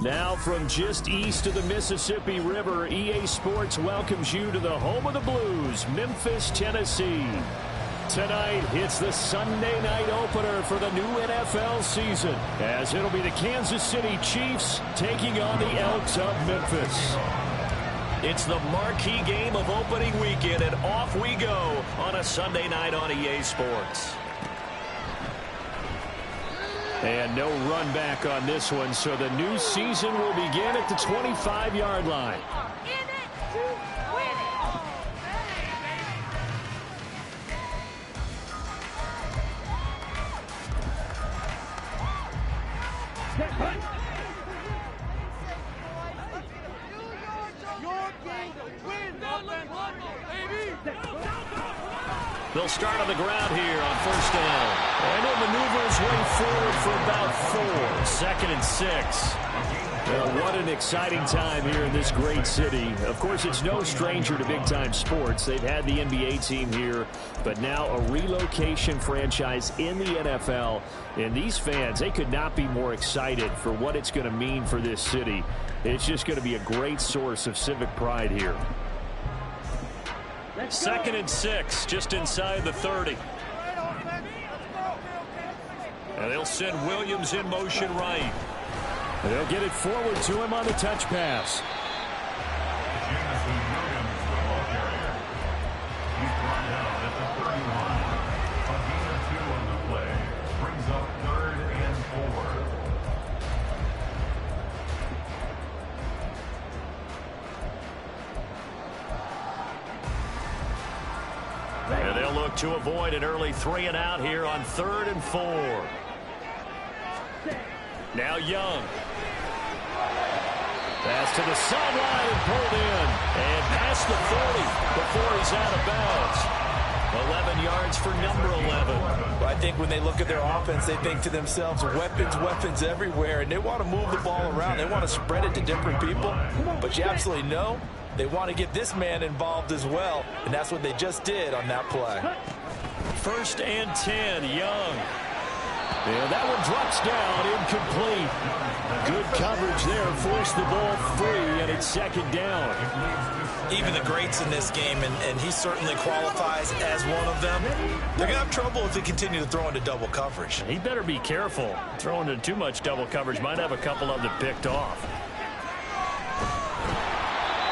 Now from just east of the Mississippi River, EA Sports welcomes you to the home of the Blues, Memphis, Tennessee. Tonight, it's the Sunday night opener for the new NFL season, as it'll be the Kansas City Chiefs taking on the Elks of Memphis. It's the marquee game of opening weekend, and off we go on a Sunday night on EA Sports. And no run back on this one, so the new season will begin at the 25-yard line. They'll start on the ground here on first down. And he'll maneuver his way forward for about 4. 2nd and 6. Well, what an exciting time here in this great city. Of course, it's no stranger to big-time sports. They've had the NBA team here, but now a relocation franchise in the NFL. And these fans, they could not be more excited for what it's going to mean for this city. It's just going to be a great source of civic pride here. 2nd and 6, just inside the 30. And they'll send Williams in motion right. And they'll get it forward to him on the touch pass. He's brought down at the 31. A gain of 2 on the play. Brings up 3rd and 4. And they'll look to avoid an early 3 and out here on 3rd and 4. Now Young. Pass to the sideline and pulled in. And past the 40 before he's out of bounds. 11 yards for number 11. Well, I think when they look at their offense, they think to themselves, weapons everywhere, and they want to move the ball around. They want to spread it to different people. But you absolutely know they want to get this man involved as well, and that's what they just did on that play. 1st and 10, Young. And that one drops down, incomplete. Good coverage there, forced the ball free, and it's 2nd down. Even the greats in this game, and he certainly qualifies as one of them, they're going to have trouble if they continue to throw into double coverage. He better be careful. Throwing into too much double coverage might have a couple of them picked off.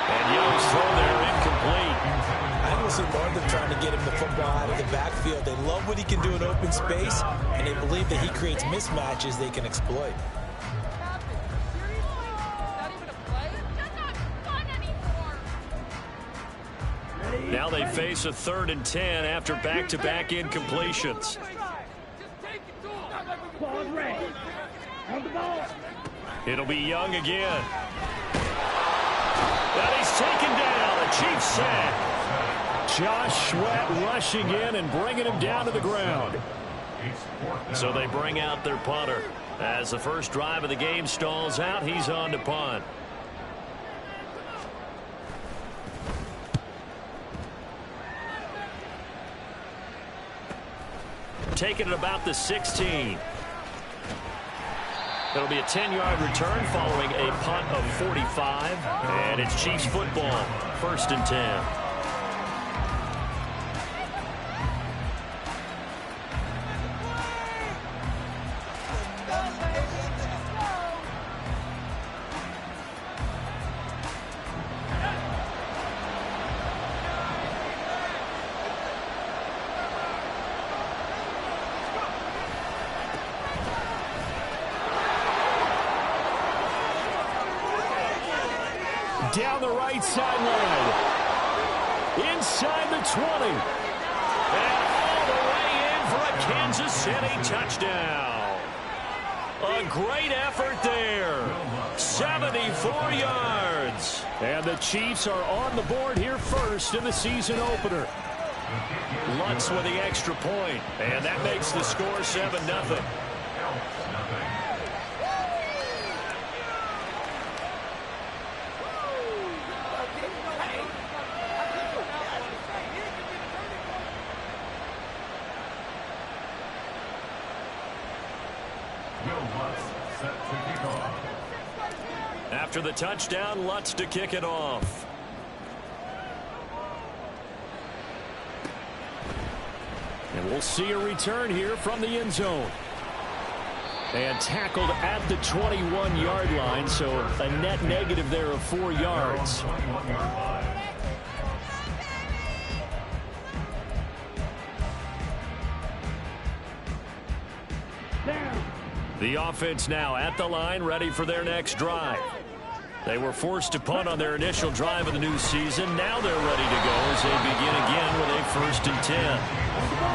And Young's throw there, incomplete. I don't see more of them trying to get him the football out of the backfield. They love what he can do in open space, and they believe that he creates mismatches they can exploit. Now they face a 3rd and 10 after back-to-back incompletions. It'll be Young again. And he's taken down. A Chiefs sack. Josh Sweat rushing in and bringing him down to the ground. So they bring out their punter. As the first drive of the game stalls out, he's on to punt. Taking it about the 16. It'll be a 10-yard return following a punt of 45. And it's Chiefs football, 1st and 10. Down the right sideline. Inside the 20. And all the way in for a Kansas City touchdown. A great effort there. 74 yards. And the Chiefs are on the board here first in the season opener. Lutz with the extra point. And that makes the score 7-0. Will Lutz set to kick off. After the touchdown, Lutz to kick it off. And we'll see a return here from the end zone. And tackled at the 21-yard line, so a net negative there of 4 yards. The offense now at the line, ready for their next drive. They were forced to punt on their initial drive of the new season. Now they're ready to go as they begin again with a 1st and 10.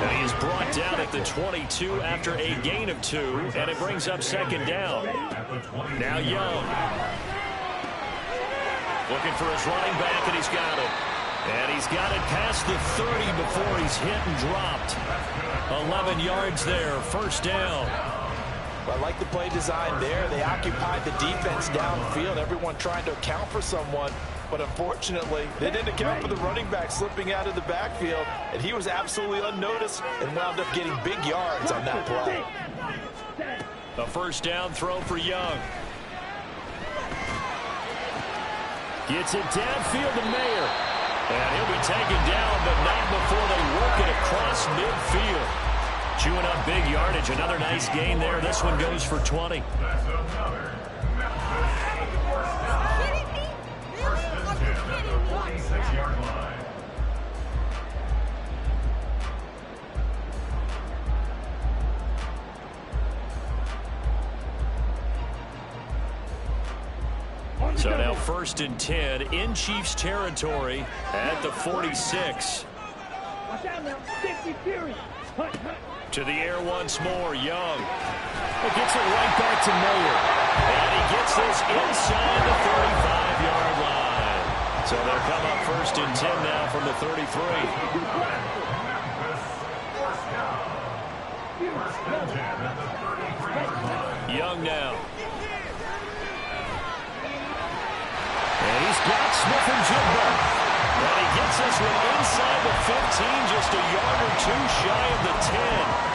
And he is brought down at the 22 after a gain of 2, and it brings up 2nd down. Now Young. Looking for his running back, and he's got it. And he's got it past the 30 before he's hit and dropped. 11 yards there, 1st down. I like the play design there. They occupied the defense downfield, everyone trying to account for someone. But unfortunately, they didn't account for the running back slipping out of the backfield, and he was absolutely unnoticed and wound up getting big yards on that play. A 1st down throw for Young. Gets it downfield to Mayer. And he'll be taken down, but not before they work it across midfield. Chewing up big yardage. Another nice gain there. This one goes for 20. That's another First and 10 at the 46-yard line. So now 1st and 10 in Chiefs territory at the 46. To the air once more, Young. It gets it right back to Mayer. And he gets this inside the 35-yard line. So they'll come up 1st and 10 now from the 33. Young now. And he's got Smith-Njigba. And he gets this one inside the 15, just a yard or 2 shy of the 10.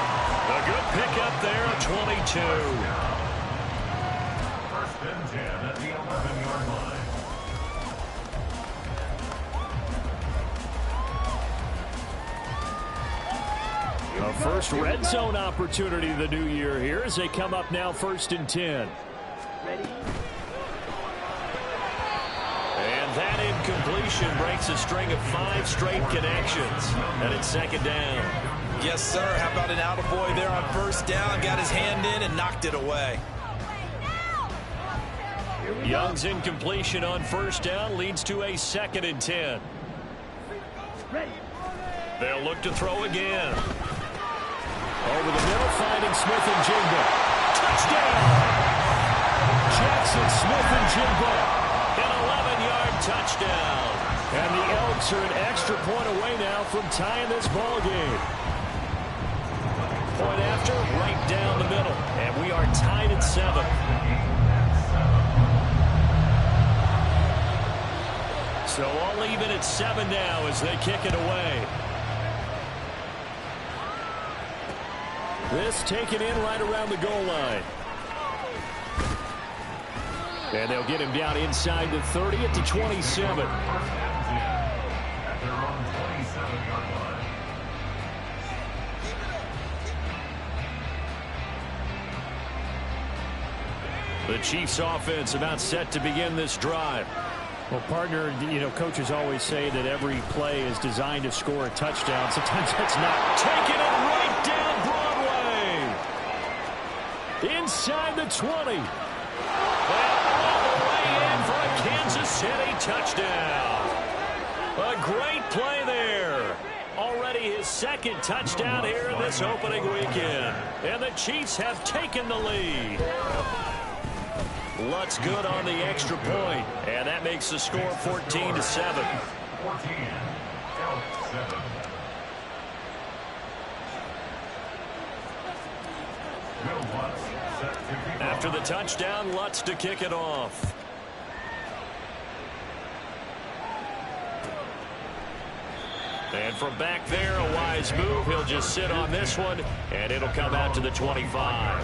A good pickup there at 22. 1st and 10 at the 11-yard line. A first red zone opportunity of the new year here as they come up now 1st and 10. And that incompletion breaks a string of 5 straight connections. And it's 2nd down. Yes, sir. How about an attaboy there on 1st down? Got his hand in and knocked it away. Young's incompletion on 1st down leads to a 2nd and 10. They'll look to throw again. Over the middle, finding Smith-Njigba. Touchdown! Jackson Smith-Njigba. An 11-yard touchdown. And the Elks are an extra point away now from tying this ball game. Point after, right down the middle. And we are tied at 7. So all even at 7 now as they kick it away. This taken in right around the goal line. And they'll get him down inside the 30 at the 27. At their own 27-yard line. The Chiefs offense about set to begin this drive. Well, partner, you know, coaches always say that every play is designed to score a touchdown. Sometimes that's not. Taking it right down Broadway. Inside the 20. And all the way in for a Kansas City touchdown. A great play there. Already his 2nd touchdown here in this opening weekend. And the Chiefs have taken the lead. Lutz good on the extra point, and that makes the score 14-7. 14, Elks 7. Will Lutz set to kick After off. the touchdown, Lutz to kick it off. And from back there, a wise move. He'll just sit on this one, and it'll come out to the 25.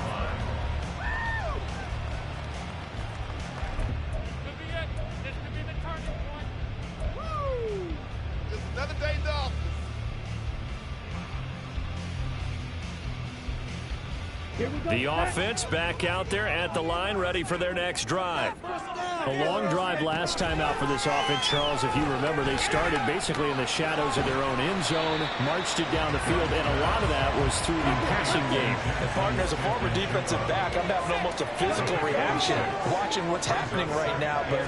The offense back out there at the line, ready for their next drive. A long drive last time out for this offense, Charles. If you remember, they started basically in the shadows of their own end zone, marched it down the field, and a lot of that was through the passing game. And partner, as a former defensive back, I'm having almost a physical reaction watching what's happening right now. But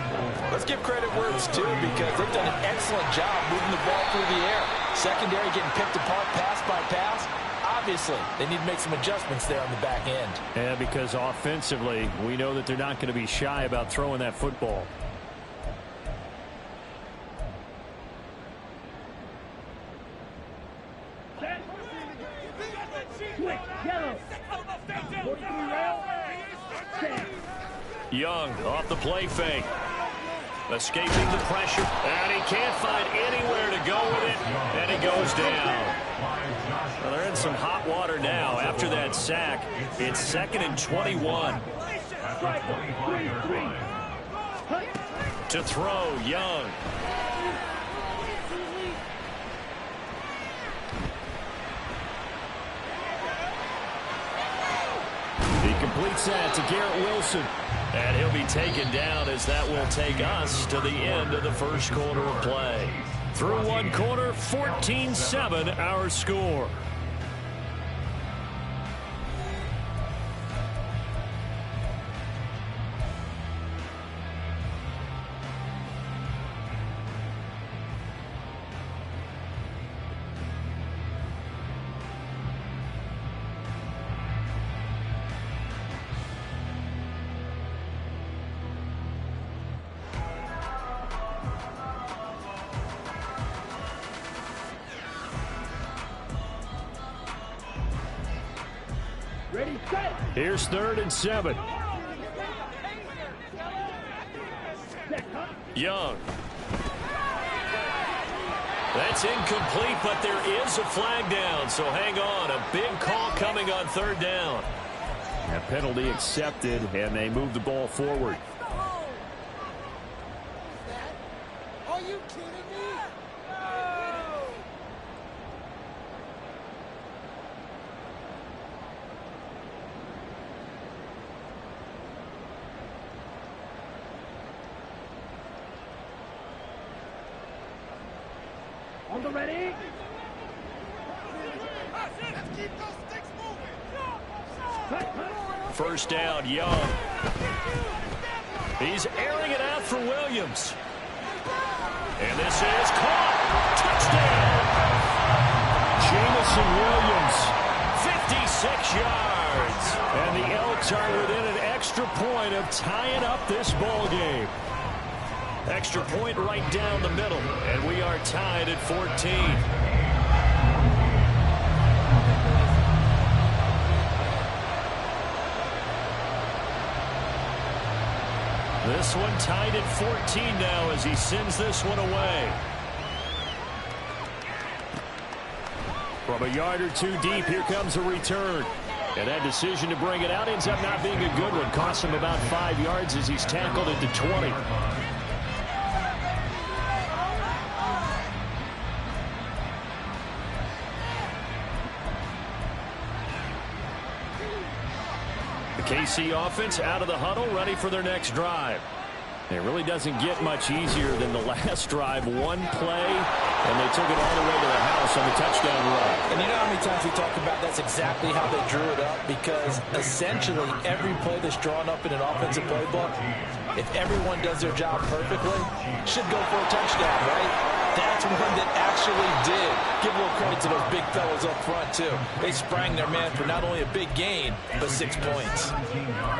let's give credit where it's due, because they've done an excellent job moving the ball through the air. Secondary getting picked apart pass by pass. Obviously, they need to make some adjustments there on the back end. Yeah, because offensively, we know that they're not going to be shy about throwing that football. Young off the play fake. Escaping the pressure, and he can't find anywhere to go with it, and he goes down. Well, they're in some hot water now after that sack. It's 2nd and 21. To throw, Young. He completes that to Garrett Wilson. And he'll be taken down, as that will take us to the end of the first quarter of play. Through one quarter, 14-7 our score. Here's 3rd and 7. Young. That's incomplete, but there is a flag down, so hang on. A big call coming on 3rd down. A penalty accepted, and they move the ball forward. Are you kidding me? On the ready. Let's keep those sticks moving. First down, Young. He's airing it out for Williams. And this is caught. Touchdown. Jamison Williams. 56 yards. And the Elks are within an extra point of tying up this ball game. Extra point right down the middle, and we are tied at 14. This one tied at 14 now as he sends this one away. From a yard or two deep, here comes a return. And that decision to bring it out ends up not being a good one. Costs him about 5 yards as he's tackled at the 20. KC offense out of the huddle, ready for their next drive. It really doesn't get much easier than the last drive. One play, and they took it all the way to the house on the touchdown run. And you know how many times we talk about that's exactly how they drew it up, because essentially every play that's drawn up in an offensive playbook, if everyone does their job perfectly, should go for a touchdown, right? That's one that actually did. Give a little credit to those big fellas up front, too. They sprang their man for not only a big gain, but 6 points.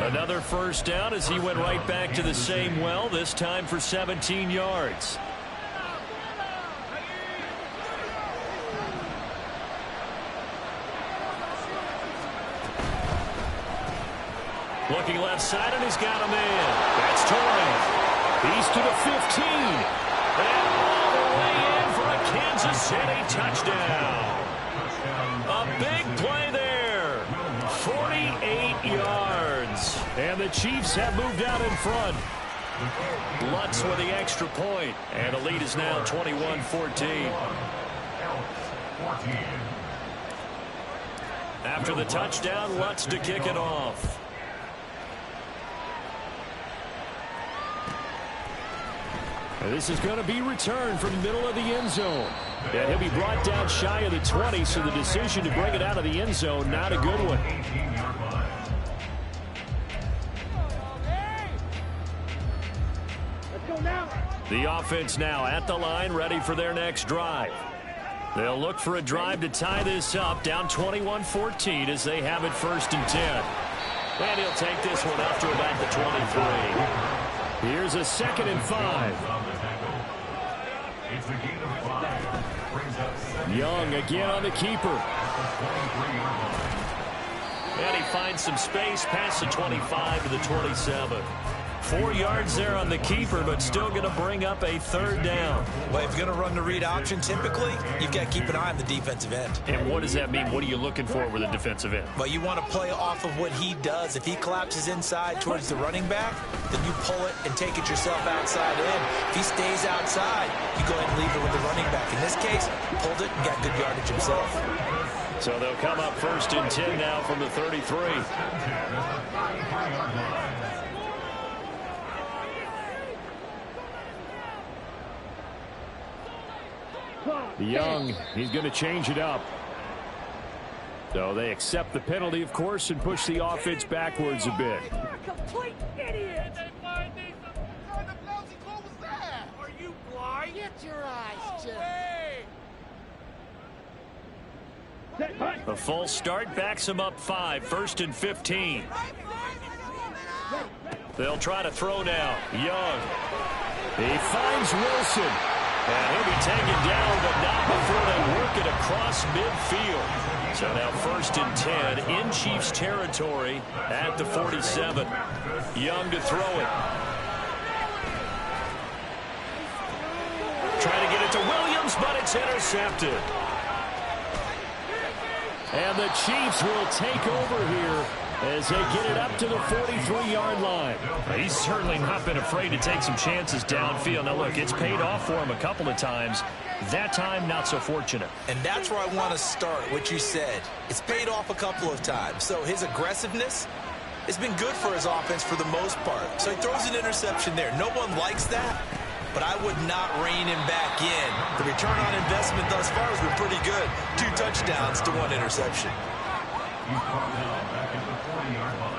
Another first down as he went right back to the same well, this time for 17 yards. Looking left side, and he's got a man. That's Torrey. He's to the 15. And all the way in for a Kansas City touchdown. A big play there. 48 yards. And the Chiefs have moved out in front. Lutz with the extra point. And the lead is now 21-14. After the touchdown, Lutz to kick it off. And this is going to be returned from the middle of the end zone. And he'll be brought down shy of the 20, so the decision to bring it out of the end zone, not a good one. Let's go now. The offense now at the line, ready for their next drive. They'll look for a drive to tie this up, down 21-14 as they have it 1st and 10. And he'll take this one up to about the 23. Here's a 2nd and 5. It's a gain of 5. Brings up 2nd. Young again on the keeper. And he finds some space past the 25 to the 27. 4 yards there on the keeper, but still going to bring up a 3rd down. Well, if you're going to run the read option, typically, you've got to keep an eye on the defensive end. And what does that mean? What are you looking for with a defensive end? But you want to play off of what he does. If he collapses inside towards the running back, then you pull it and take it yourself outside in. If he stays outside, you go ahead and leave it with the running back. In this case, pulled it and got good yardage himself. So they'll come up 1st and 10 now from the 33. Young, he's going to change it up. So they accept the penalty, of course, and push the offense backwards a bit. You're a complete idiot. What kind of lousy call was that? Are you blind? Get your eyes checked. A false start backs him up 5, 1st and 15. They'll try to throw now. Young. He finds Wilson. And he'll be taken down, but not before they work it across midfield. So now 1st and 10 in Chiefs territory at the 47. Young to throw it. Trying to get it to Williams, but it's intercepted. And the Chiefs will take over here as they get it up to the 43-yard line. He's certainly not been afraid to take some chances downfield. Now, look, it's paid off for him a couple of times. That time, not so fortunate. And that's where I want to start, what you said. It's paid off a couple of times. So his aggressiveness has been good for his offense for the most part. So he throws an interception there. No one likes that, but I would not rein him back in. The return on investment thus far has been pretty good. 2 touchdowns to 1 interception. He's brought down back at the 40-yard line.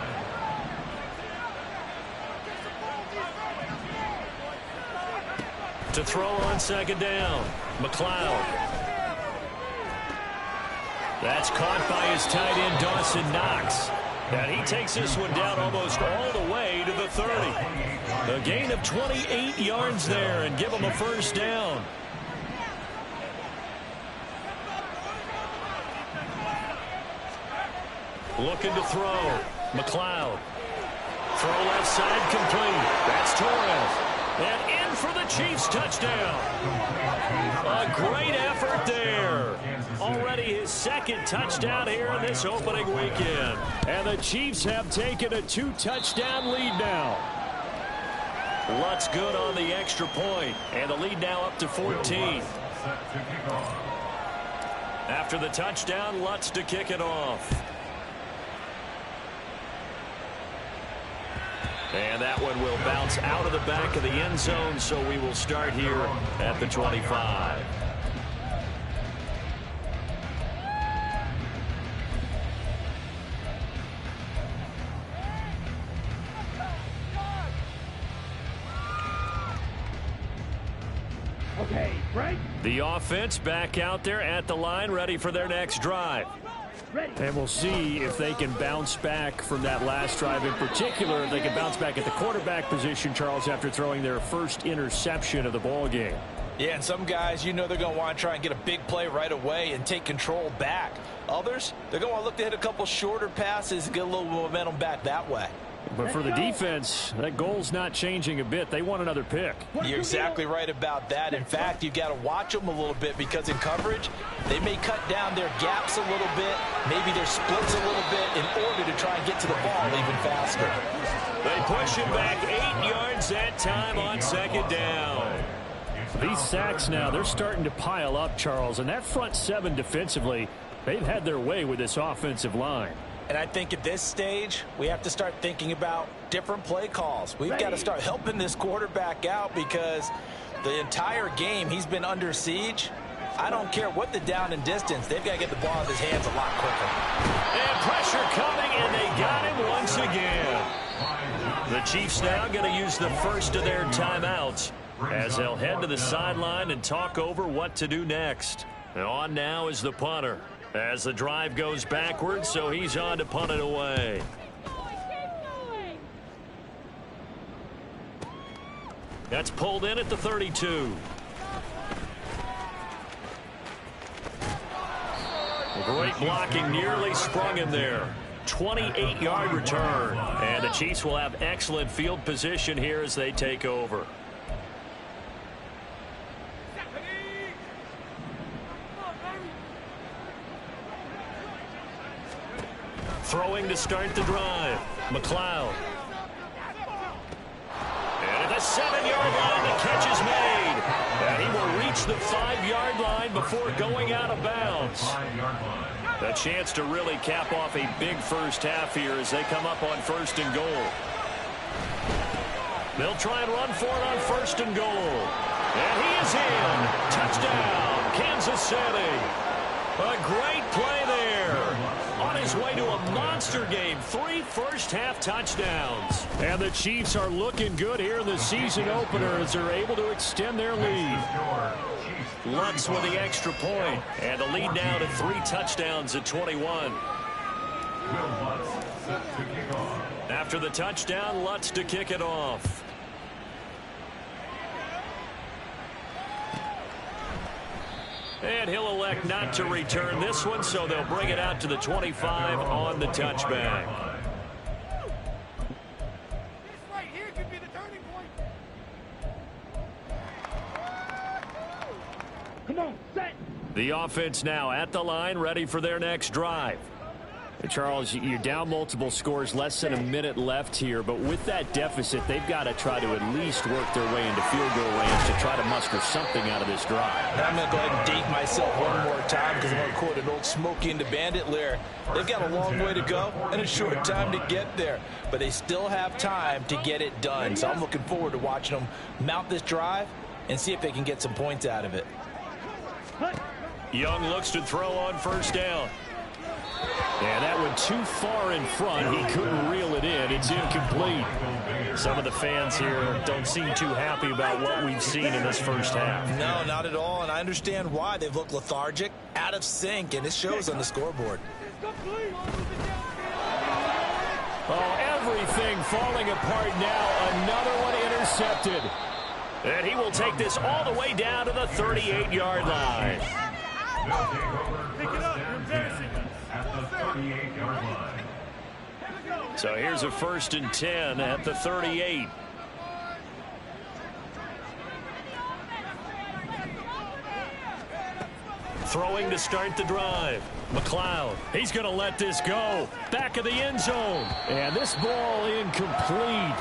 To throw on 2nd down, McLeod. That's caught by his tight end, Dawson Knox. And he takes this one down almost all the way to the 30. A gain of 28 yards there and give him a 1st down. Looking to throw. McLeod. Throw left side complete. That's Torres. And in for the Chiefs touchdown. A great effort there. Already his 2nd touchdown here in this opening weekend. And the Chiefs have taken a 2-touchdown lead now. Lutz good on the extra point. And the lead now up to 14. After the touchdown, Lutz to kick it off. And that one will bounce out of the back of the end zone, so we will start here at the 25. Okay, right? The offense back out there at the line, ready for their next drive. And we'll see if they can bounce back from that last drive. In particular, if they can bounce back at the quarterback position, Charles, after throwing their 1st interception of the ball game. Yeah, and some guys, you know they're going to want to try and get a big play right away and take control back. Others, they're going to want to look to hit a couple shorter passes and get a little momentum back that way. But for the defense, that goal's not changing a bit. They want another pick. You're exactly right about that. In fact, you've got to watch them a little bit because in coverage, they may cut down their gaps a little bit, maybe their splits a little bit in order to try and get to the ball even faster. They push him back 8 yards that time on 2nd down. These sacks now, they're starting to pile up, Charles, and that front 7 defensively, They've had their way with this offensive line. And I think at this stage, we have to start thinking about different play calls. We've got to start helping this quarterback out because the entire game he's been under siege. I don't care what the down and distance. They've got to get the ball in his hands a lot quicker. And pressure coming, and they got him once again. The Chiefs now going to use the first of their timeouts as they'll head to the sideline and talk over what to do next. And on now is the punter as the drive goes backwards, so he's on to punt it away. That's pulled in at the 32. Great blocking, nearly sprung him there. 28-yard return. And the Chiefs will have excellent field position here as they take over. Throwing to start the drive. McLeod. And at the 7-yard line, the catch is made. And he will reach the 5-yard line before going out of bounds. A chance to really cap off a big first half here as they come up on 1st and goal. They'll try and run for it on 1st and goal. And he is in. Touchdown, Kansas City. A great play there. On his way to a monster game, 3 first-half touchdowns. And the Chiefs are looking good here in the season opener as they're able to extend their lead. Lutz with the extra point, and the lead now to 3 touchdowns at 21. After the touchdown, Lutz to kick it off. And he'll elect not to return this one, so they'll bring it out to the 25 on the touchback. This right here could be the turning point. Come on, set. The offense now at the line, ready for their next drive. And Charles, you're down multiple scores, less than a minute left here, but with that deficit, they've got to try to at least work their way into field goal range to try to muster something out of this drive. And I'm going to go ahead and date myself one more time because I'm going to quote an old Smokey and the Bandit lyric. They've got a long way to go and a short time to get there, but they still have time to get it done. So I'm looking forward to watching them mount this drive and see if they can get some points out of it. Young looks to throw on 1st down. And that went too far in front. He couldn't reel it in. It's incomplete. Some of the fans here don't seem too happy about what we've seen in this first half. No, not at all, and I understand why. They've looked lethargic, out of sync, and it shows on the scoreboard. Oh, everything falling apart now. Another one intercepted. And he will take this all the way down to the 38-yard line. Pick it up. You're embarrassing us. At the 38-yard line. So here's a 1st and 10 at the 38. Throwing to start the drive. McLeod. He's going to let this go. Back of the end zone. And this ball incomplete.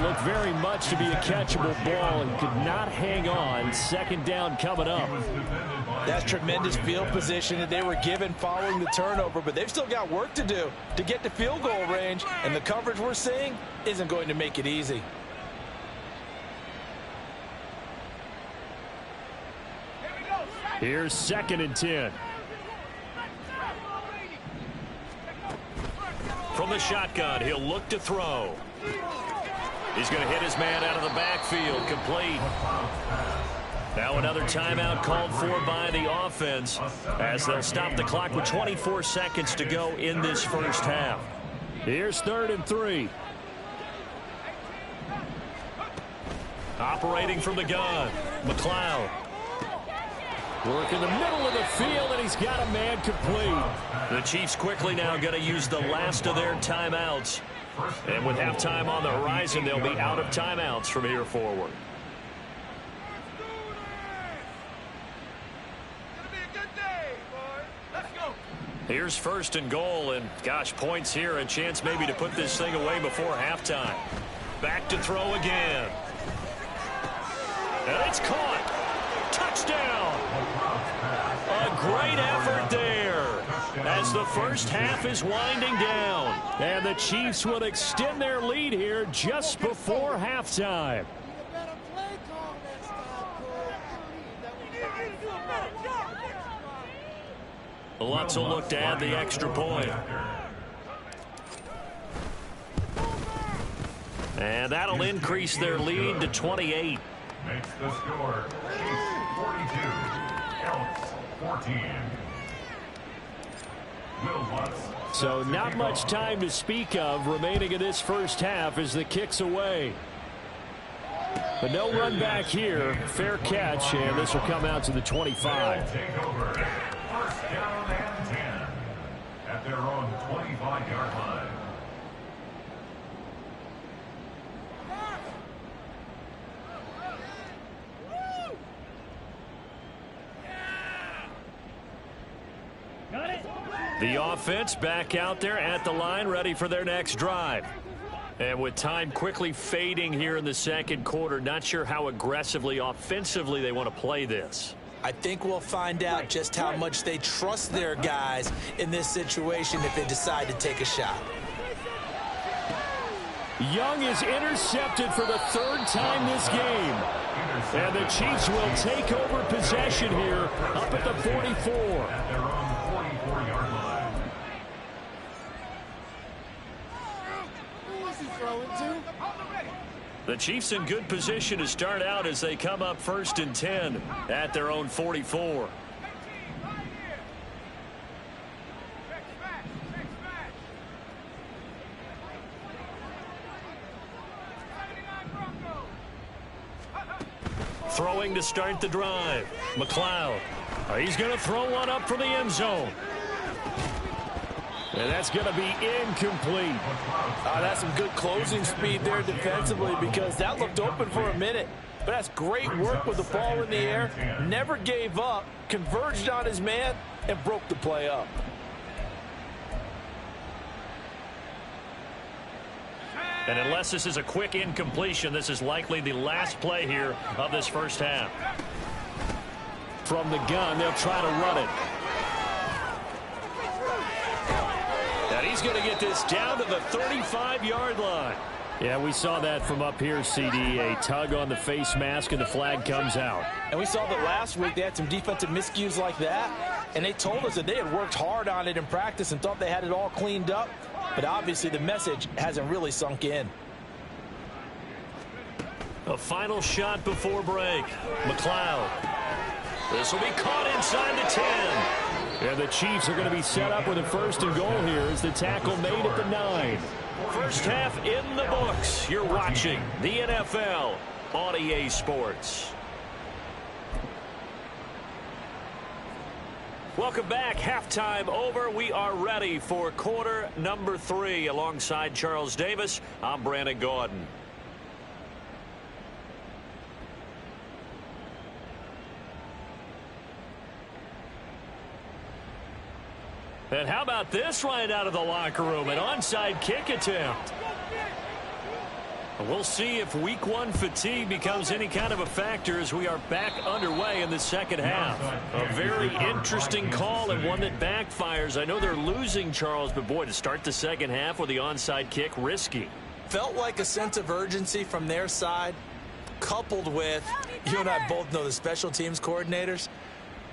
Looked very much to be a catchable ball and could not hang on. 2nd down coming up. That's tremendous field position that they were given following the turnover, but they've still got work to do to get to field goal range, and the coverage we're seeing isn't going to make it easy. Here's 2nd and 10. From the shotgun, he'll look to throw. He's going to hit his man out of the backfield, complete. Now another timeout called for by the offense as they'll stop the clock with 24 seconds to go in this first half. Here's 3rd and 3. Operating from the gun, McLeod. Work in the middle of the field, and he's got a man complete. The Chiefs quickly now going to use the last of their timeouts. And with halftime on the horizon, they'll be out of timeouts from here forward. Here's 1st and goal, and gosh, points here, a chance maybe to put this thing away before halftime. Back to throw again. And it's caught. Touchdown! A great effort there as the first half is winding down. And the Chiefs will extend their lead here just before halftime. Lutz will look to add the extra point. And that'll increase their lead to 28. Makes the score Chiefs 42, Elks 14. Will Lutz. So not much time to speak of remaining in this first half as the kick's away. But no run back here. Fair catch, and this will come out to the 25. Take over. First down and 10 at their own 25-yard line. The offense back out there at the line, ready for their next drive. And with time quickly fading here in the second quarter, not sure how aggressively, offensively they want to play this. I think we'll find out just how much they trust their guys in this situation if they decide to take a shot. Young is intercepted for the third time this game. And the Chiefs will take over possession here up at the 44. At their own 44-yard line. The Chiefs in good position to start out as they come up 1st and 10 at their own 44. Throwing to start the drive. McLeod. He's going to throw one up for the end zone. And that's going to be incomplete. That's some good closing speed there defensively because that looked open for a minute. But that's great work with the ball in the air. Never gave up, converged on his man, and broke the play up. And unless this is a quick incompletion, this is likely the last play here of this first half. From the gun, they'll try to run it. And he's going to get this down to the 35-yard line. Yeah, we saw that from up here, CD. A tug on the face mask, and the flag comes out. And we saw that last week they had some defensive miscues like that. And they told us that they had worked hard on it in practice and thought they had it all cleaned up. But obviously the message hasn't really sunk in. A final shot before break. McLeod. This will be caught inside the 10. And the Chiefs are going to be set up with a 1st and goal here as the tackle made at the 9. First half in the books. You're watching the NFL on EA Sports. Welcome back. Halftime over. We are ready for quarter number 3. Alongside Charles Davis, I'm Brandon Gaudin. And how about this right out of the locker room? An onside kick attempt. We'll see if week 1 fatigue becomes any kind of a factor as we are back underway in the second half. A very interesting call and one that backfires. I know they're losing, Charles, but boy, to start the second half with the onside kick, risky. Felt like a sense of urgency from their side, coupled with, you and I both know the special teams coordinators.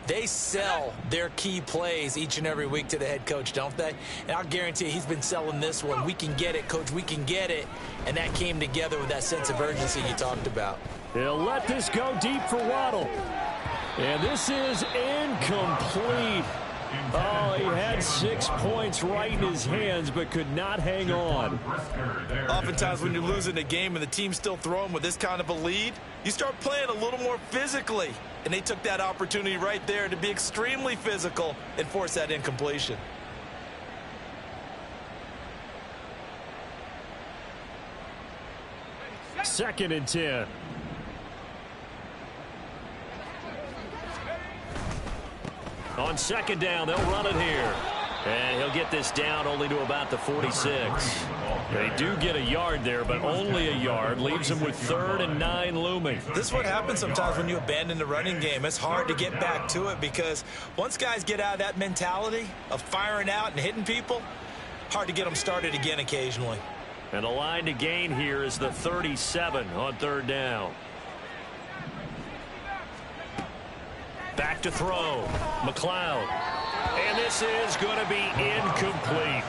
They sell their key plays each and every week to the head coach, don't they? And I'll guarantee you he's been selling this one. We can get it, coach. We can get it. And that came together with that sense of urgency you talked about. They'll let this go deep for Waddle. And this is incomplete. Oh, he had 6 points right in his hands, but could not hang on. Oftentimes when you're losing a game and the team's still throwing with this kind of a lead, you start playing a little more physically. And they took that opportunity right there to be extremely physical and force that incompletion. Second and 10. On second down, they'll run it here. And he'll get this down only to about the 46. They do get a yard there, but only a yard. Leaves them with 3rd and 9 looming. This is what happens sometimes when you abandon the running game. It's hard to get back to it because once guys get out of that mentality of firing out and hitting people, hard to get them started again occasionally. And the line to gain here is the 37 on 3rd down. Back to throw. McLeod. And this is going to be incomplete.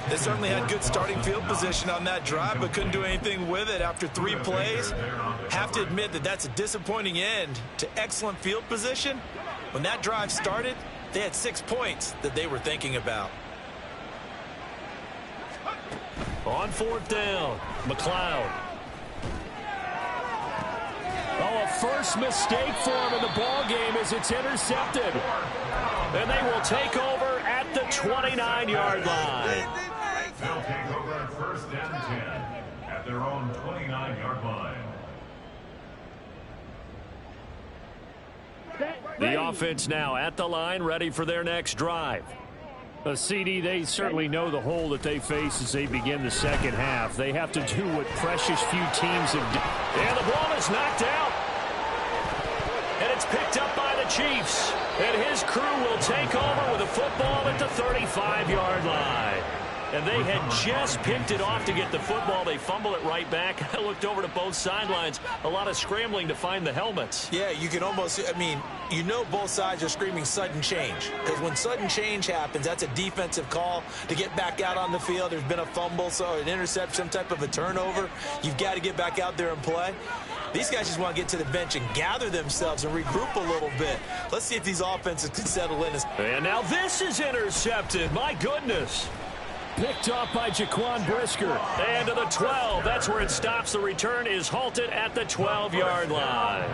They certainly had good starting field position on that drive, but couldn't do anything with it after 3 plays. Have to admit that that's a disappointing end to excellent field position. When that drive started, they had 6 points that they were thinking about. On 4th down, McLeod. Oh, a first mistake for him in the ball game as it's intercepted. And they will take over at the 29-yard line. They'll take over at 1st and 10 at their own 29-yard line. The offense now at the line, ready for their next drive. CD, they certainly know the hole that they face as they begin the second half. They have to do what precious few teams have done. And the ball is knocked out. And it's picked up by the Chiefs. And his crew will take over with a football at the 35-yard line. And they had just picked it off to get the football. They fumble it right back. I looked over to both sidelines. A lot of scrambling to find the helmets. Yeah, you can almost, I mean, you know both sides are screaming sudden change. Because when sudden change happens, that's a defensive call to get back out on the field. There's been a fumble, so an interception, some type of a turnover. You've got to get back out there and play. These guys just want to get to the bench and gather themselves and regroup a little bit. Let's see if these offenses can settle in. And now this is intercepted. My goodness. Picked off by Jaquan Brisker. And to the 12. That's where it stops. The return is halted at the 12-yard line.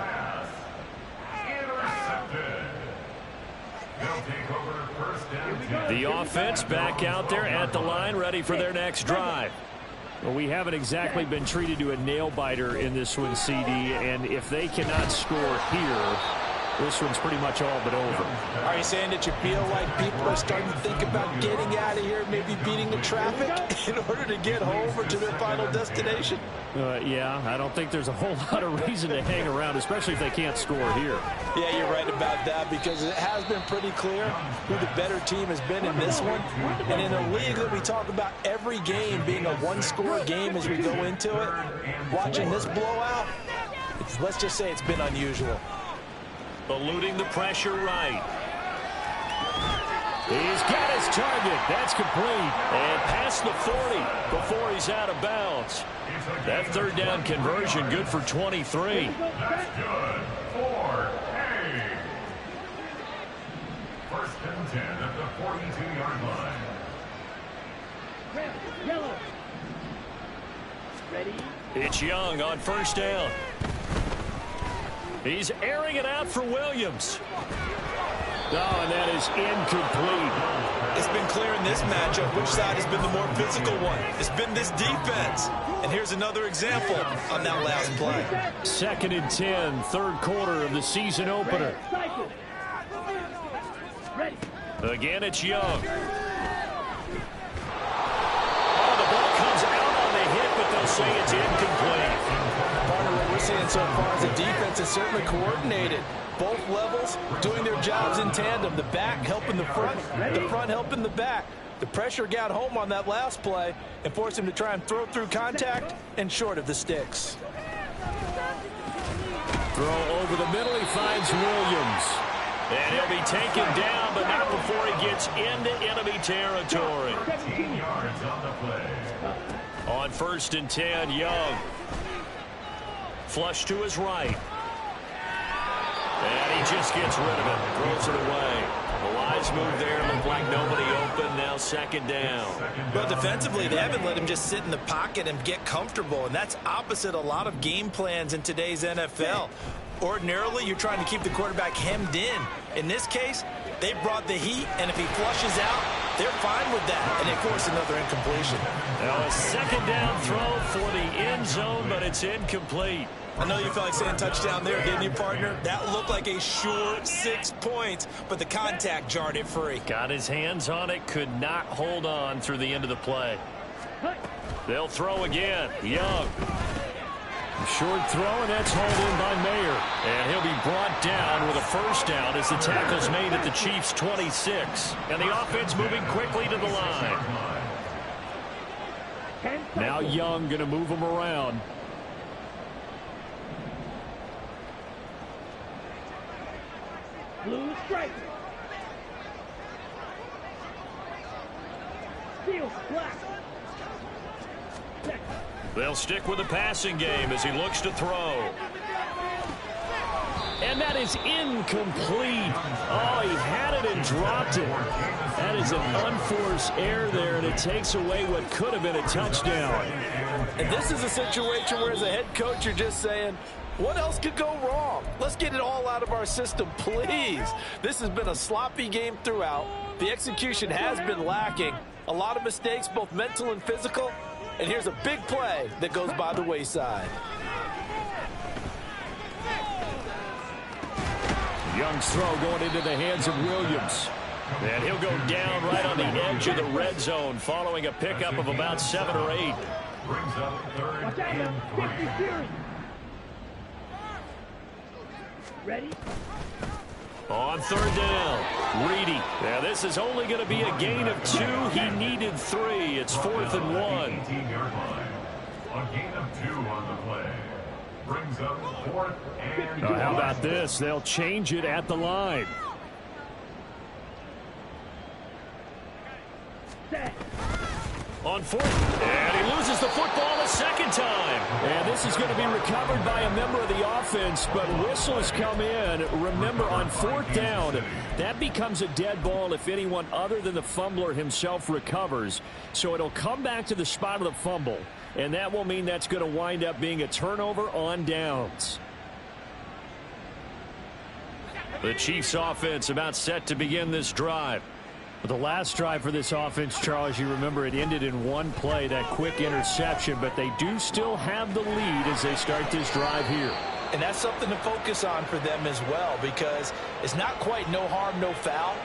The offense back out there at the line, ready for their next drive. Well, we haven't exactly been treated to a nail-biter in this one, CD, and if they cannot score here, this one's pretty much all but over. Are you saying that you feel like people are starting to think about getting out of here, maybe beating the traffic in order to get home or to their final destination? Yeah, I don't think there's a whole lot of reason to hang around, especially if they can't score here. Yeah, you're right about that because it has been pretty clear who the better team has been in this one. And in a league that we talk about every game being a one-score game as we go into it, watching this blowout, let's just say it's been unusual. Eluding the pressure right. He's got his target. That's complete. And past the 40 before he's out of bounds. That 3rd down conversion good for 23. That's good for Hay. 1st and 10 at the 42-yard line. Yellow. Ready? It's Young on 1st down. He's airing it out for Williams. Oh, and that is incomplete. It's been clear in this matchup which side has been the more physical one. It's been this defense. And here's another example on that last play. 2nd and 10, 3rd quarter of the season opener. Again, it's Young. Oh, the ball comes out on the hit, but they'll say it's incomplete. What we're seeing so far is the defense is certainly coordinated. Both levels doing their jobs in tandem. The back helping the front helping the back. The pressure got home on that last play and forced him to try and throw through contact and short of the sticks. Throw over the middle, he finds Williams. And he'll be taken down, but not before he gets into enemy territory. 15 yards on the play. On 1st and 10, Young. Flush to his right. And he just gets rid of it. Throws it away. A wise move there. Looked like nobody open. Now 2nd down. Well, defensively, they haven't let him just sit in the pocket and get comfortable. And that's opposite a lot of game plans in today's NFL. Ordinarily, you're trying to keep the quarterback hemmed in. In this case, they brought the heat. And if he flushes out, they're fine with that. And they force another incompletion. Now a 2nd down throw for the end zone, but it's incomplete. I know you felt like saying touchdown there, didn't you, partner? That looked like a sure 6 points, but the contact jarred it free. Got his hands on it, could not hold on through the end of the play. They'll throw again. Young. Short throw, and that's hauled in by Mayer. And he'll be brought down with a first down as the tackle's made at the Chiefs' 26. And the offense moving quickly to the line. Now Young going to move him around. Blue striker. Steel black. They'll stick with the passing game as he looks to throw. And that is incomplete. Oh, he had it and dropped it. That is an unforced error there, and it takes away what could have been a touchdown. And this is a situation where as a head coach you're just saying, what else could go wrong? Let's get it all out of our system, please. This has been a sloppy game throughout. The execution has been lacking. A lot of mistakes, both mental and physical. And here's a big play that goes by the wayside. Young's throw going into the hands of Williams. And he'll go down right on the edge of the red zone following a pickup of about 7 or 8. Brings up third and 3. Ready? On third down, Reedy. Now this is only going to be a gain of 2. He needed 3. It's 4th and 1. 18-yard line. A gain of 2 on the play. Brings up 4th and 2. How about this? They'll change it at the line. Set. On 4th, and he loses the football a second time. And this is going to be recovered by a member of the offense, but whistles come in. Remember, on 4th down, that becomes a dead ball if anyone other than the fumbler himself recovers. So it'll come back to the spot of the fumble, and that will mean that's going to wind up being a turnover on downs. The Chiefs offense about set to begin this drive. The last drive for this offense, Charles, you remember it ended in one play, that quick interception, but they do still have the lead as they start this drive here. And that's something to focus on for them as well, because it's not quite no harm, no foul.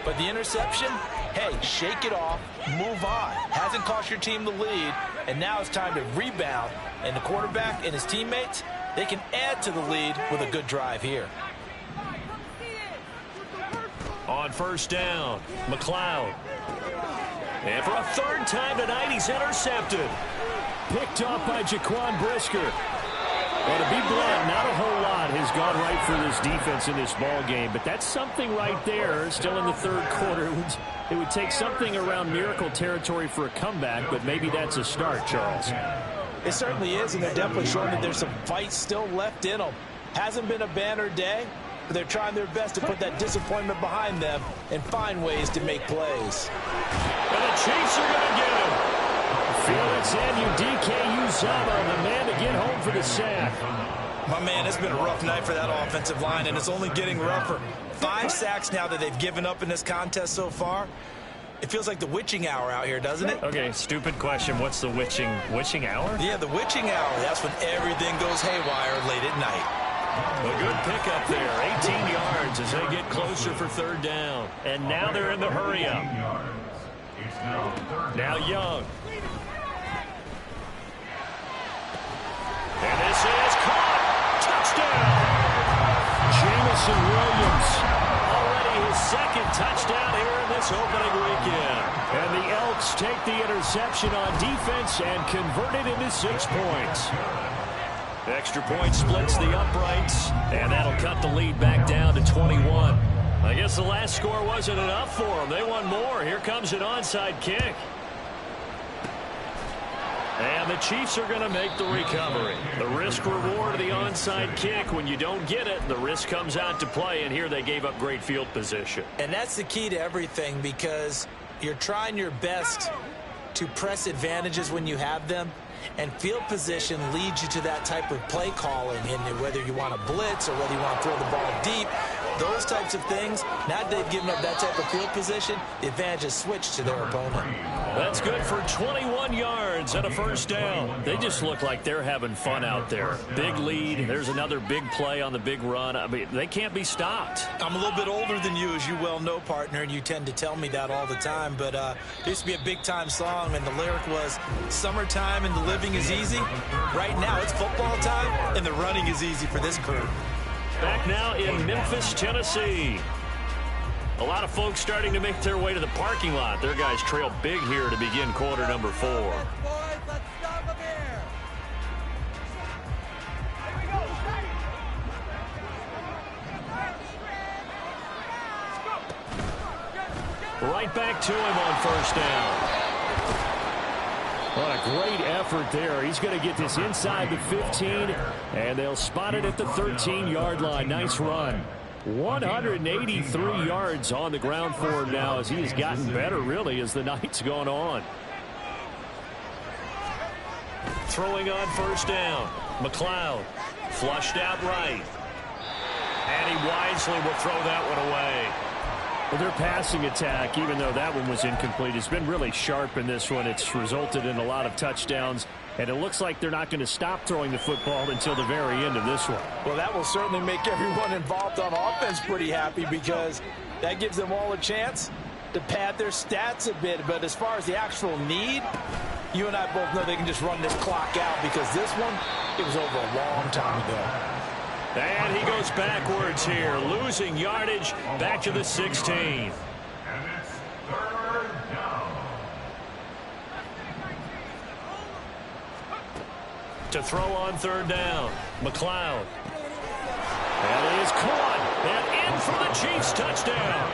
But the interception, hey, shake it off, move on. Hasn't cost your team the lead, and now it's time to rebound. And the quarterback and his teammates, they can add to the lead with a good drive here. On first down, McLeod. And for a third time tonight, he's intercepted. Picked off by Jaquan Brisker. Well, to be blunt, not a whole lot has gone right for this defense in this ball game, but that's something right there. Still in the third quarter. It would take something around miracle territory for a comeback, but maybe that's a start, Charles. It certainly is, and they're definitely showing that there's some fight still left in them. Hasn't been a banner day. They're trying their best to put that disappointment behind them and find ways to make plays. And the Chiefs are going to get him. Felix Anudike-Uzomah, the man to get home for the sack. My man, it's been a rough night for that offensive line, and it's only getting rougher. 5 sacks now that they've given up in this contest so far. It feels like the witching hour out here, doesn't it? Okay, stupid question. What's the witching hour? Yeah, the witching hour. That's when everything goes haywire late at night. A good pickup there, 18 yards as they get closer for third down. And now they're in the hurry up. Now Young. And this is caught. Touchdown. Jameson Williams. Already his second touchdown here in this opening weekend. And the Elks take the interception on defense and convert it into 6 points. Extra point splits the uprights, and that'll cut the lead back down to 21. I guess the last score wasn't enough for them. They want more. Here comes an onside kick. And the Chiefs are going to make the recovery. The risk-reward of the onside kick. When you don't get it, the risk comes out to play, and here they gave up great field position. And that's the key to everything, because you're trying your best to press advantages when you have them. And field position leads you to that type of play calling. And whether you want to blitz or whether you want to throw the ball deep, those types of things, now they've given up that type of field position, the advantage is switched to their opponent. That's good for 21 yards and a first down. They just look like they're having fun out there. Big lead. There's another big play on the big run. I mean, they can't be stopped. I'm a little bit older than you, as you well know, partner, and you tend to tell me that all the time. But there used to be a big-time song, and the lyric was, summertime and the living is easy. Right now, it's football time, and the running is easy for this crew. Back now in Memphis, Tennessee. A lot of folks starting to make their way to the parking lot. Their guys trail big here to begin quarter number 4. Right back to him on first down. What a great effort there. He's going to get this inside the 15, and they'll spot it at the 13-yard line. Nice run. 183 yards on the ground for him now as he has gotten better, really, as the night's gone on. Throwing on first down. McLeod flushed out right. And he wisely will throw that one away. Well, their passing attack, even though that one was incomplete, has been really sharp in this one. It's resulted in a lot of touchdowns, and it looks like they're not going to stop throwing the football until the very end of this one. Well, that will certainly make everyone involved on offense pretty happy because that gives them all a chance to pad their stats a bit. But as far as the actual need, you and I both know they can just run this clock out because this one, it was over a long time ago. And he goes backwards here, losing yardage back to the 16. And it's third down. To throw on third down, McLeod. And he is caught and in for the Chiefs touchdown.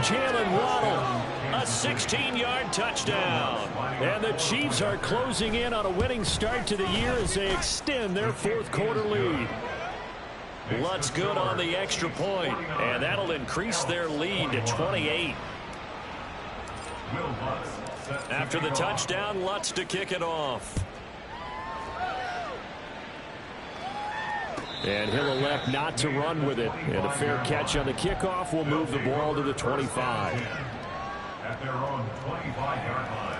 Jalen Waddle, a 16-yard touchdown. And the Chiefs are closing in on a winning start to the year as they extend their fourth quarter lead. Lutz good on the extra point, and that'll increase their lead to 28. After the touchdown, Lutz to kick it off. And he'll elect not to run with it. And a fair catch on the kickoff will move the ball to the 25. At their own 25-yard line.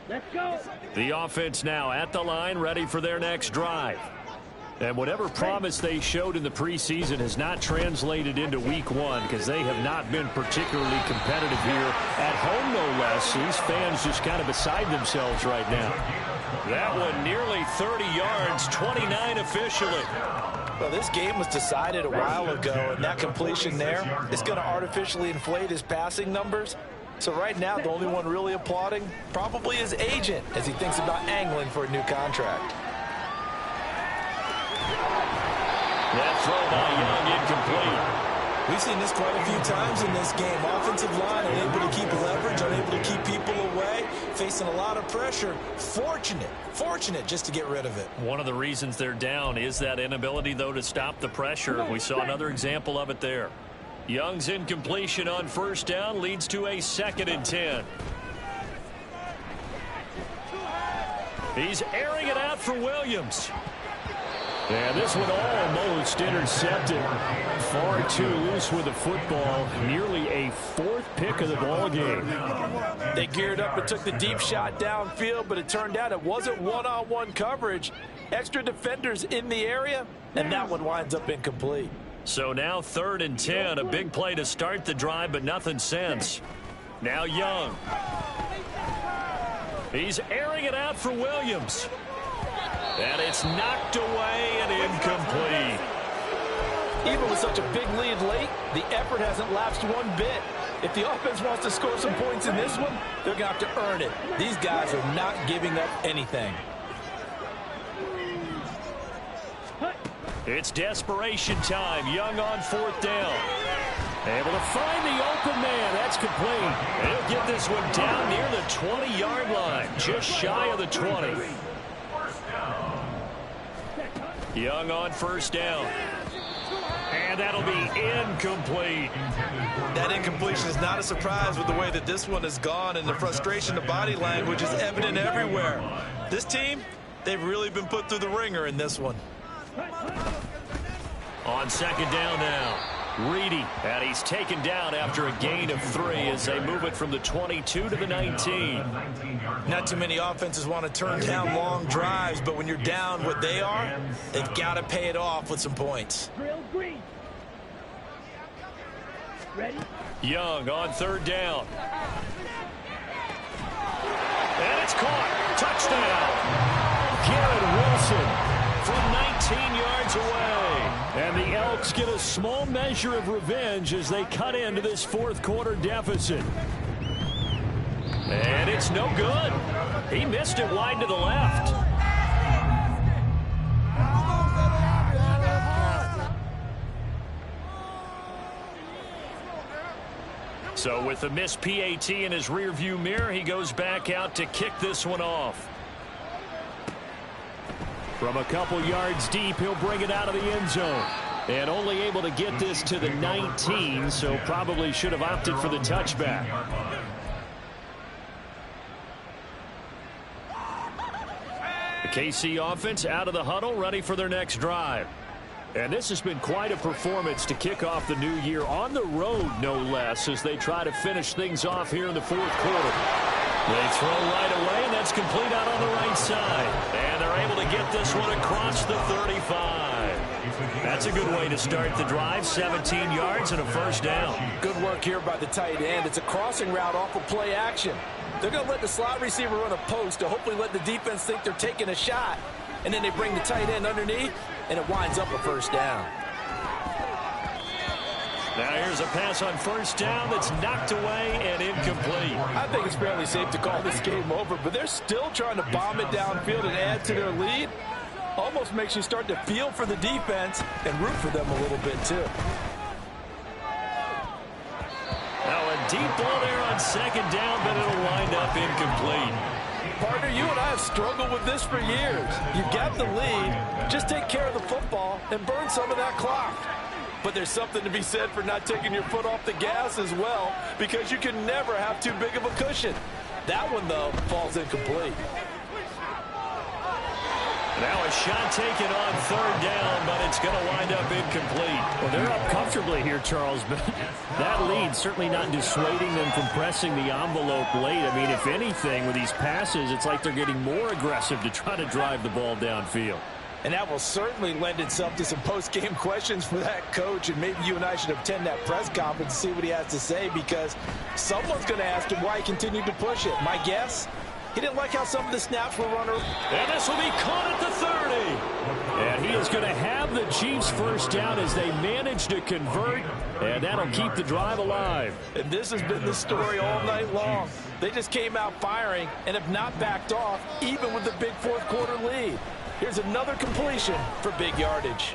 Let's go. The offense now at the line, ready for their next drive. And whatever promise they showed in the preseason has not translated into week one because they have not been particularly competitive here at home, no less. These fans just kind of beside themselves right now. That one nearly 30 yards, 29 officially. Well, this game was decided a while ago, and that completion there is going to artificially inflate his passing numbers. So right now, the only one really applauding probably his agent as he thinks about angling for a new contract. That throw by Young incomplete. We've seen this quite a few times in this game. Offensive line unable to keep leverage, unable to keep people away, facing a lot of pressure. Fortunate just to get rid of it. One of the reasons they're down is that inability, though, to stop the pressure. We saw another example of it there. Young's incompletion on first down leads to a 2nd and 10. He's airing it out for Williams. Yeah, this one almost intercepted. Far too loose with the football. Nearly a 4th pick of the ball game. They geared up and took the deep shot downfield, but it turned out it wasn't one-on-one coverage. Extra defenders in the area, and that one winds up incomplete. So now 3rd and 10. A big play to start the drive, but nothing since. Now Young. He's airing it out for Williams. And it's knocked away and incomplete. Even with such a big lead late, the effort hasn't lapsed one bit. If the offense wants to score some points in this one, they're going to have to earn it. These guys are not giving up anything. It's desperation time. Young on 4th down. Able to find the open man. That's complete. He'll get this one down near the 20-yard line. Just shy of the 20. Young on first down. And that'll be incomplete. That incompletion is not a surprise with the way that this one has gone, and the frustration, the body language is evident everywhere. This team, they've really been put through the ringer in this one. On second down now, Reedy, and he's taken down after a gain of 3 as they move it from the 22 to the 19. Not too many offenses want to turn down long drives, but when you're down what they are, they've got to pay it off with some points. Young on third down. And it's caught. Touchdown. Garrett Wilson from 19 yards away. And the Elks get a small measure of revenge as they cut into this fourth quarter deficit. And it's no good. He missed it wide to the left. So with the missed PAT in his rearview mirror, he goes back out to kick this one off. From a couple yards deep, he'll bring it out of the end zone. And only able to get this to the 19, so probably should have opted for the touchback. The KC offense out of the huddle, ready for their next drive. And this has been quite a performance to kick off the new year on the road, no less, as they try to finish things off here in the fourth quarter. They throw right away, and that's complete out on the right side. And they're able to get this one across the 35. That's a good way to start the drive, 17 yards and a first down. Good work here by the tight end. It's a crossing route off of play action. They're going to let the slot receiver run a post to hopefully let the defense think they're taking a shot. And then they bring the tight end underneath, and it winds up a first down. Now here's a pass on first down that's knocked away and incomplete. I think it's fairly safe to call this game over, but they're still trying to bomb it downfield and add to their lead. Almost makes you start to feel for the defense and root for them a little bit, too. Now a deep ball there on second down, but it'll wind up incomplete. Partner, you and I have struggled with this for years. You've got the lead. Just take care of the football and burn some of that clock. But there's something to be said for not taking your foot off the gas as well, because you can never have too big of a cushion. That one, though, falls incomplete. Now a shot taken on third down, but it's going to wind up incomplete. Well, they're up comfortably here, Charles, but that lead certainly not dissuading them from pressing the envelope late. I mean, if anything, with these passes, it's like they're getting more aggressive to try to drive the ball downfield. And that will certainly lend itself to some post-game questions for that coach, and maybe you and I should attend that press conference and see what he has to say, because someone's going to ask him why he continued to push it. My guess? He didn't like how some of the snaps were run. And this will be caught at the 30. And he is going to have the Chiefs first down as they manage to convert. And that'll keep the drive alive. And this has been the story all night long. They just came out firing and have not backed off, even with the big fourth quarter lead. Here's another completion for big yardage.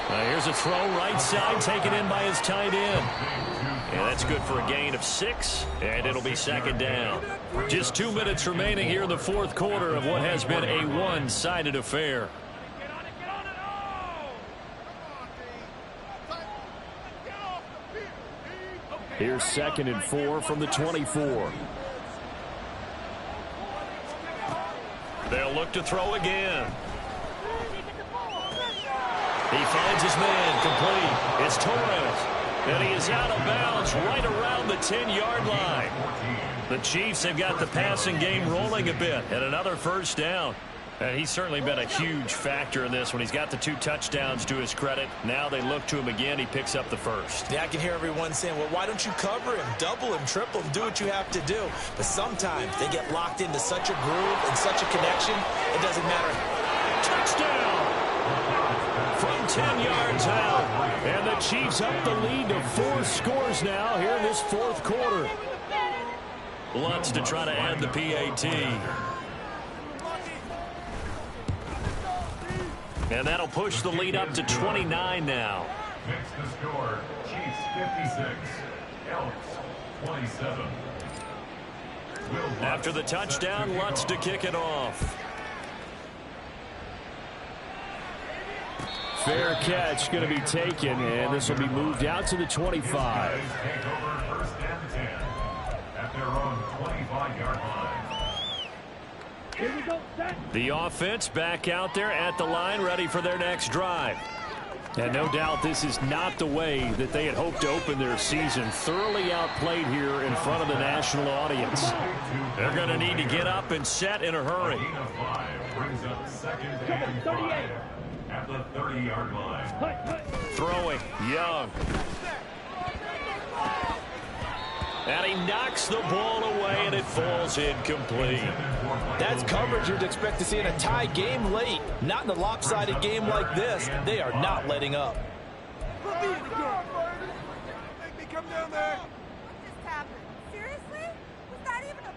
Here's a throw right side taken in by his tight end. And that's good for a gain of 6, and it'll be second down. Just 2 minutes remaining here in the fourth quarter of what has been a one-sided affair. Here's 2nd and 4 from the 24. They'll look to throw again. He finds his man complete. It's Torres. And he is out of bounds right around the 10-yard line. The Chiefs have got the passing game rolling a bit, and another first down. And he's certainly been a huge factor in this when he's got the 2 touchdowns to his credit. Now they look to him again. He picks up the first. Yeah, I can hear everyone saying, well, why don't you cover him, double him, triple him, do what you have to do. But sometimes they get locked into such a groove and such a connection, it doesn't matter. Touchdown! From 10 yards out. And the Chiefs up the lead to 4 scores now here in this fourth quarter. Lutz to try to add the PAT. And that'll push the lead up to 29 now. Next to score, Chiefs 56, Elks 27. After the touchdown, Lutz to kick it off. Fair catch going to be taken, and this will be moved out to the 25. Take over first and 10 at their own 25-yard line. The offense back out there at the line, ready for their next drive. And no doubt this is not the way that they had hoped to open their season. Thoroughly outplayed here in front of the national audience. They're going to need to get up and set in a hurry. Gain of 5 brings up second and 5 at the 30-yard line. Throwing, Young. And he knocks the ball away, and it falls incomplete. That's coverage you'd expect to see in a tie game late. Not in a lopsided game like this. They are not letting up. Make me come down there. What just happened? Seriously? Was that even a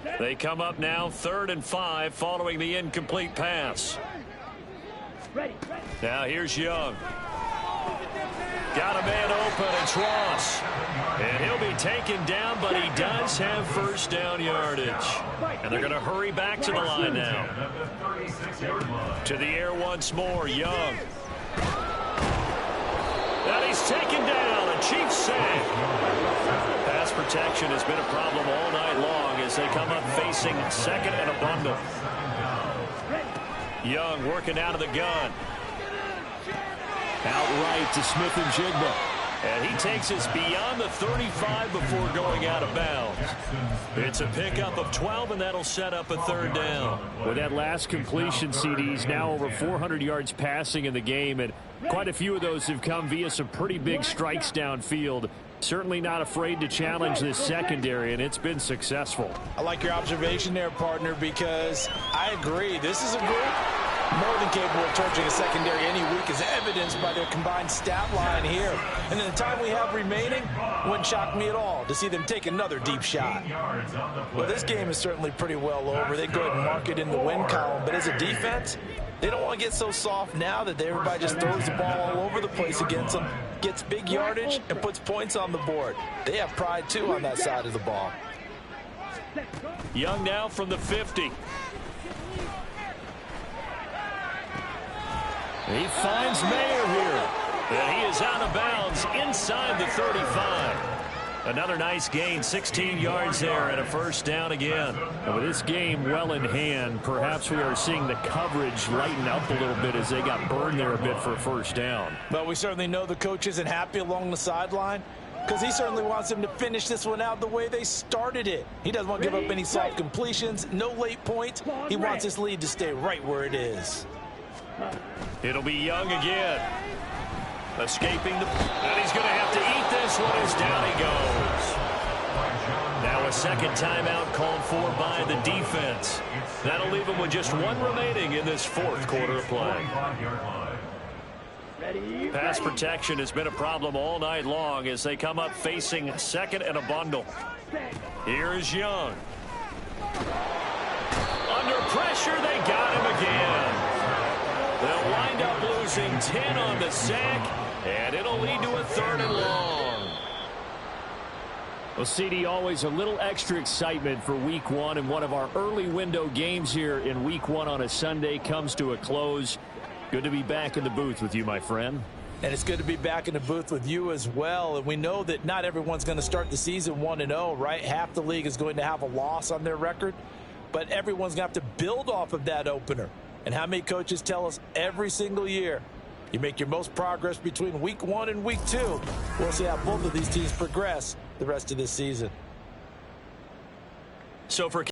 play? They come up now 3rd and 5 following the incomplete pass. Now here's Young. Got a man open, it's Ross. And he'll be taken down, but he does have first down yardage. And they're going to hurry back to the line now. To the air once more, Young. And he's taken down, a Chiefs sack. Pass protection has been a problem all night long as they come up facing second and a bundle. Young working out of the gun. Outright to Smith-Njigba. And he takes us beyond the 35 before going out of bounds. It's a pickup of 12, and that'll set up a 3rd down. With that last completion, CD's now over 400 yards passing in the game, and quite a few of those have come via some pretty big strikes downfield. Certainly not afraid to challenge this secondary, and it's been successful. I like your observation there, partner, because I agree. This is a group more than capable of torching a secondary any week, as evidenced by their combined stat line here. And in the time we have remaining, wouldn't shock me at all to see them take another deep shot. Well, this game is certainly pretty well over. They go ahead and mark it in the win column, but as a defense, they don't want to get so soft now that everybody just throws the ball all over the place against them, gets big yardage, and puts points on the board. They have pride, too, on that side of the ball. Young now from the 50. He finds Mayer here. And he is out of bounds inside the 35. Another nice gain, 16 yards there, and a first down again. And with this game well in hand, perhaps we are seeing the coverage lighten up a little bit as they got burned there a bit for a first down. But we certainly know the coach isn't happy along the sideline, because he certainly wants them to finish this one out the way they started it. He doesn't want to give up any soft completions, no late points. He wants his lead to stay right where it is. It'll be Young again. Escaping the... And he's going to have to eat this one as down he goes. Now a second timeout called for by the defense. That'll leave him with just one remaining in this 4th quarter of play. Pass protection has been a problem all night long as they come up facing second and a bundle. Here is Young. Under pressure, they got him again. They'll wind up losing 10 on the sack, and it'll lead to a 3rd and long. Well, CD, always a little extra excitement for Week 1, and one of our early window games here in Week 1 on a Sunday comes to a close. Good to be back in the booth with you, my friend. And it's good to be back in the booth with you as well. And we know that not everyone's going to start the season 1-0, right? Half the league is going to have a loss on their record, but everyone's going to have to build off of that opener. And how many coaches tell us every single year, you make your most progress between Week 1 and Week 2. We'll see how both of these teams progress the rest of this season. So for